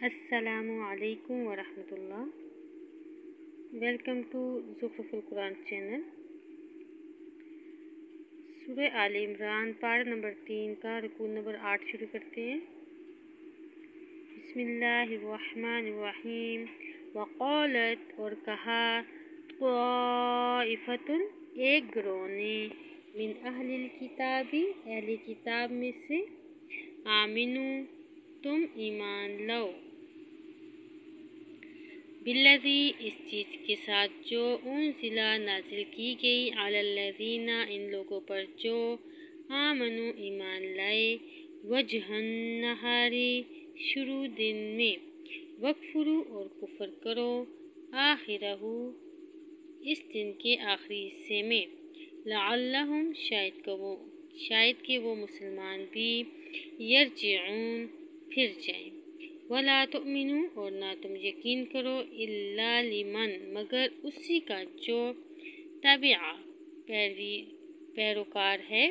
السلام علیکم ورحمۃ اللہ۔ ویلکم ٹو زخرف القرآن چینل۔ سورہ آل عمران پارہ نمبر 3 کا رکوع نمبر 8 شروع کرتے ہیں۔ بسم اللہ الرحمن الرحیم۔ وقالت اور کہا، طائفۃ ایک گروہ نے، من اہل الکتاب اہل کتاب میں سے، آمنو تم ایمان لو، بالذی اس چیز کے ساتھ جو انزل نازل کی گئی، علی الذین ان لوگوں پر جو، آمنو ایمان لائے، وجہ النہاری شروع دن میں، وکفروا اور کفر کرو، آخرہ اس دن کے آخری حصے میں، لعلہم شاید کہ وہ مسلمان بھی، یرجعون پھر جائیں، ولا تؤمنوا اور نہ تم یقین کرو، الا لمن مگر اسی کا جو، تبع پیروکار ہے،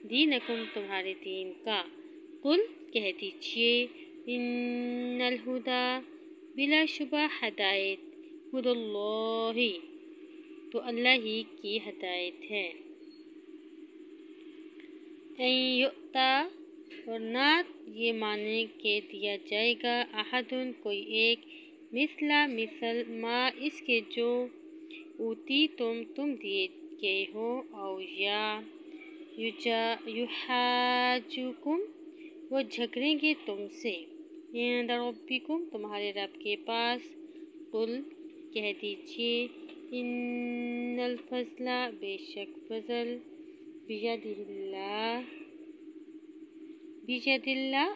دینکم تمہارے دین کا، قل کہہ دیجئے، ان الہدی بلا شبہ ہدایت، ہدی اللہ تو اللہ ہی کی ہدایت ہے، ان یؤتی اور نہ یہ مانے کہ دیا جائے گا، احد کوئی ایک، مثل ما اس کے جو، اوتی تم دیے گئے ہو، او یا یحاجوکم وہ جھگڑیں گے تم سے، عند ربکم تمہارے رب کے پاس، قل کہہ دیجئے، ان الفضل بے شک فضل، بید اللہ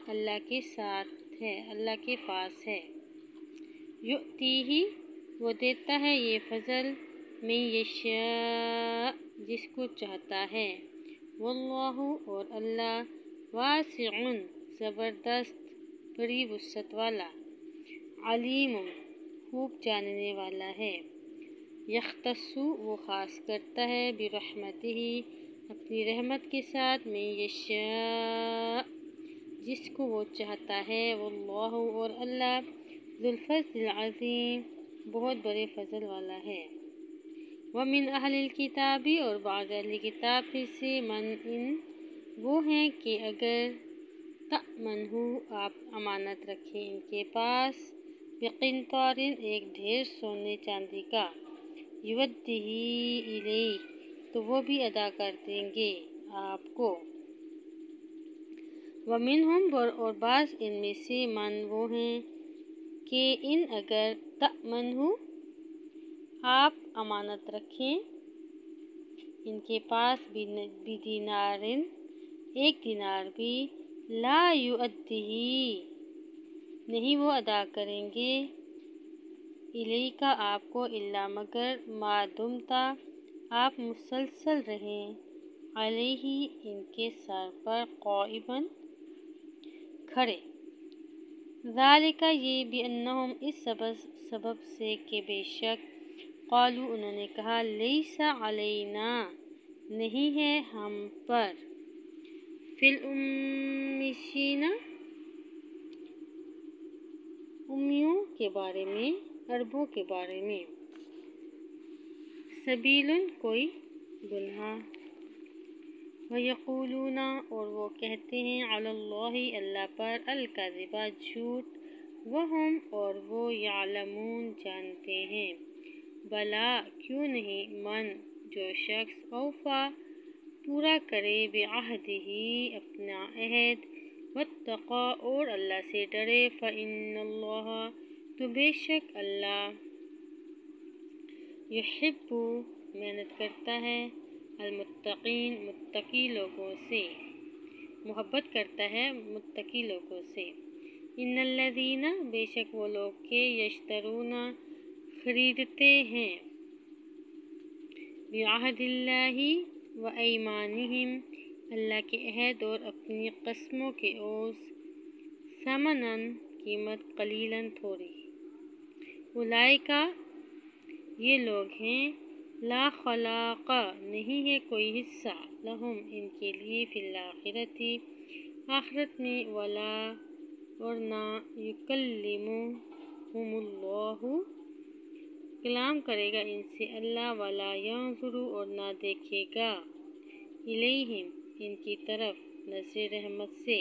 اللہ کے ساتھ ہے، اللہ کے پاس ہے، یؤتیہ وہ دیتا ہے یہ فضل، من یشاء جس کو چاہتا ہے، واللہ اور اللہ، واسع زبردست بڑی وسعت والا، علیم خوب جاننے والا ہے، یختص وہ خاص کرتا ہے، برحمتہ اپنی رحمت کے ساتھ، من یشاء جس کو وہ چاہتا ہے، واللہ اور اللہ، ذو الفضل العظیم بہت بڑے فضل والا ہے، ومن اہل الکتاب اور بعض اہل کتاب میں سے، من ان وہ ہیں کہ اگر تأمنہ آپ امانت رکھیں ان کے پاس، بقنطار ایک ڈھیر سونے چاندی کا، یودہ الیہ تو وہ بھی ادا کر دیں گے آپ کو، ومنہم اور بعض ان میں سے، من وہ ہیں کہ ان اگر تأمنہ آپ امانت رکھیں ان کے پاس، بدینار ایک دینار بھی، لا یؤدیہ نہیں وہ ادا کریں گے، الیک آپ کو، الا مگر، ما دمتا آپ مسلسل رہیں، علیہ ان کے سر پر، قائما کھڑے، ذالک یہ، بانہم اس سبب سے کہ بے شک، قالوا انہوں نے کہا، لیس علینا نہیں ہے ہم پر، فی الامیین امیوں کے بارے میں، عربوں کے بارے میں، سبیل کوئی گناہ، وَيَقُولُونَ اور وہ کہتے ہیں، علی اللہ اللہ پر، الکذب جھوٹ، وہم اور وہ، یعلمون جانتے ہیں، بلا کیوں نہیں، من جو شخص، اوفی پورا کرے، بعہدہ اپنا عہد، واتقی اور اللہ سے ڈرے، فإن اللہ تو بے شک اللہ، یحب محنت کرتا ہے، المتقین متقی لوگوں سے، محبت کرتا ہے متقی لوگوں سے، ان الذین بے شک وہ لوگ کہ، یشترون خریدتے ہیں، بعہد اللہ وایمانہم اللہ کے عہد اور اپنی قسموں کے عوض، ثمناً قیمت، قلیلاً تھوڑی، اولئک یہ لوگ ہیں، لا خلاق نہیں ہے کوئی حصہ، لہم ان کے لیے، فی الآخرۃ آخرت میں، ولا اور نہ یکلمہم اللہ کلام کرے گا ان سے اللہ، ولا ینظر اور نہ دیکھے گا الیہم ان کی طرف نظر رحمت سے،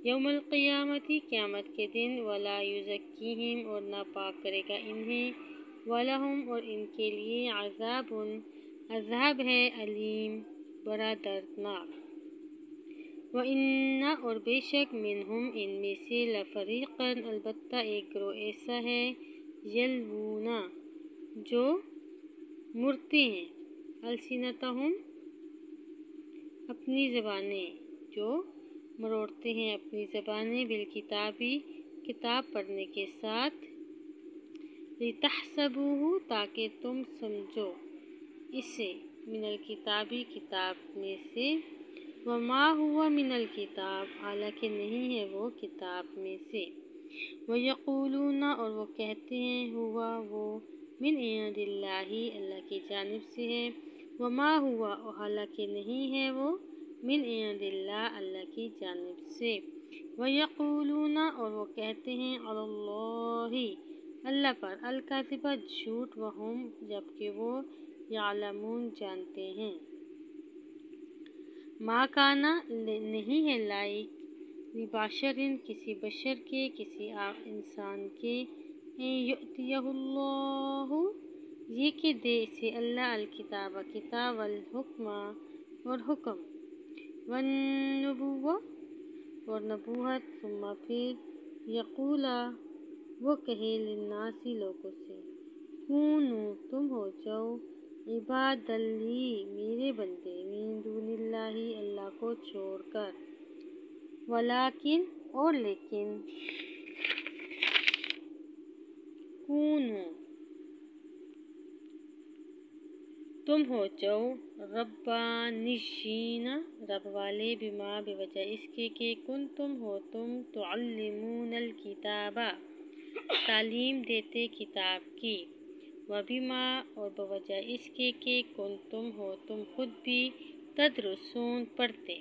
یوم القیامت قیامت کے دن، ولا یزکیہم اور نہ پاک کرے گا انہیں، ولہم اور ان کے لیے عذاب ہے علیم بڑا دردناک، وَإِنَّ اور بے شک منہم ان میں سے لفریقاً البتہ ایک گروہ ایسا ہے، یلوون جو مرتے ہیں، السنتہم اپنی زبانیں، جو مروڑتے ہیں اپنی زبانیں، بالکتابی کتاب پڑھنے کے ساتھ، لتحسبوہ تاکہ تم سمجھو اسے، من الکتابی کتاب میں سے، وما ہوا من الکتاب حالانکہ نہیں ہے وہ کتاب میں سے، ویقولون اور وہ کہتے ہیں، ہوا وہ، من عند اللہ اللہ کی جانب سے ہے، وما ہوا اور حالانکہ نہیں ہے وہ، من عند اللہ اللہ کی جانب سے، ویقولون اور وہ کہتے ہیں، علی اللہ اللہ پر، الکذب جھوٹ، وہم جبکہ وہ، یعلمون جانتے ہیں، ما کانا نہیں ہے لائق، لبشرٍ کسی بشر کے، کسی انسان کے، یؤتیہ اللہ یہ کہ دے اسے اللہ، الکتاب کتاب، والحکم اور حکم، والنبوہ اور نبوت، ثم پھر یقولا وہ کہے، للناس لوگوں سے، کونوا تم ہو جاؤ، عبادًا لی میرے بندے، من دون اللہ اللہ کو چھوڑ کر، ولیکن اور لیکن، کونوا تم ہو جاؤ، ربانیین رب والے، بما بوجہ اس کے کہ کنتم ہو تم، تعلمون الکتاب تعلیم دیتے کتاب کی، وبما اور بوجہ اس کے کہ کنتم ہو تم خود بھی، تدرسون پڑھتے،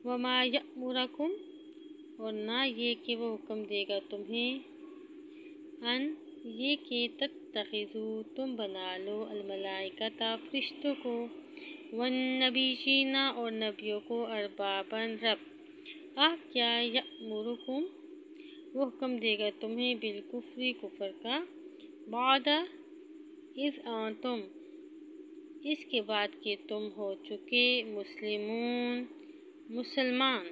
وما یأمرکم اور نہ یہ کہ وہ حکم دے گا تمہیں، ان یہ کہ تتخذوا تم بنا لو، الملائکۃ فرشتوں کو، والنبیین اور نبیوں کو، اربابا رب، کیا یأمرکم وہ حکم دے گا تمہیں، بالکفر کفر کا، بعد اذ انتم اس کے بعد کہ تم ہو چکے مسلمون مسلمان،